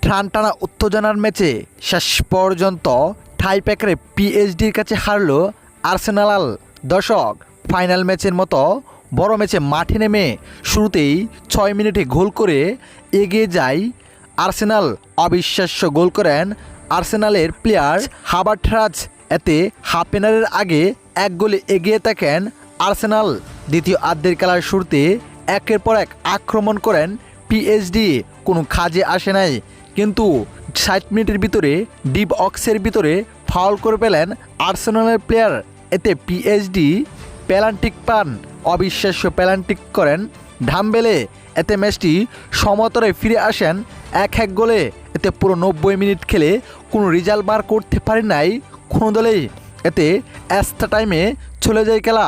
টানটানা উত্তেজনার ম্যাচে শেষ পর্যন্ত টাইব্রেকারে পিএসডির কাছে হারল আর্সেনাল। দর্শক, ফাইনাল ম্যাচের মতো বড় ম্যাচে মাঠে নেমে শুরুতেই 6 মিনিটে গোল করে এগিয়ে যায় আর্সেনাল। অবিশ্বাস্য গোল করেন আর্সেনালের প্লেয়ার হাবার্টজ। এতে হাফ এনারের আগে 1 গোলে এগিয়ে থাকেন আর্সেনাল। দ্বিতীয় আর্ধের খেলার শুরুতে একের পর এক আক্রমণ করেন পিএসডি, কোনো কাজে আসে নাই। কিন্তু 60 মিনিটের ভিতরে ডিপ বক্সের ভিতরে ফাউল করে পেলেন আর্সেনালের প্লেয়ার। এতে পিএসডি পেনাল্টি পান, অবিশ্বাস্য পেনাল্টি করেন ডাম্বেলে। এতে ম্যাচটি সমতরে ফিরে আসেন 1-1 গোলে। এতে পুরো 90 মিনিট খেলে কোনো রেজাল্ট বার করতে পারে নাই কোনো দলেই। এতে এক্সট্রা টাইমে চলে যায় খেলা।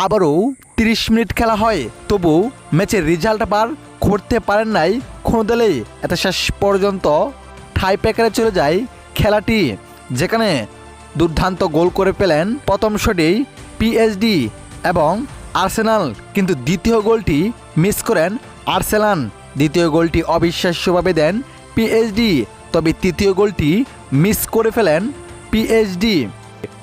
আবারও 30 মিনিট খেলা হয়, তবু ম্যাচের রেজাল্ট বার করতে পারেন নাই কোনো দলেই। এতে শেষ পর্যন্ত টাইব্রেকারে চলে যায় খেলাটি, যেখানে দুর্দান্ত গোল করে পেলেন প্রথম শটেই পিএসডি এবং আর্সেনাল, কিন্তু দ্বিতীয় গোলটি মিস করেন আর্সেনাল। দ্বিতীয় গোলটি অবিশ্বাস্যভাবে দেন পিএসডি, তবে তৃতীয় গোলটি মিস করে ফেলেন পিএসডি।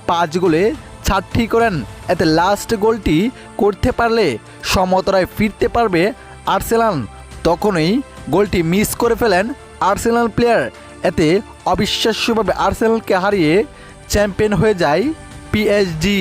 5 গোলে 4টি করেন। এতে লাস্ট গোলটি করতে পারলে সমতরায় ফিরতে পারবে আর্সেনাল, তখনই গোলটি মিস করে ফেলেন আর্সেনাল প্লেয়ার। এতে অবিশ্বাস্যভাবে আর্সেনালকে হারিয়ে চ্যাম্পিয়ন হয়ে যায় পিএসজি।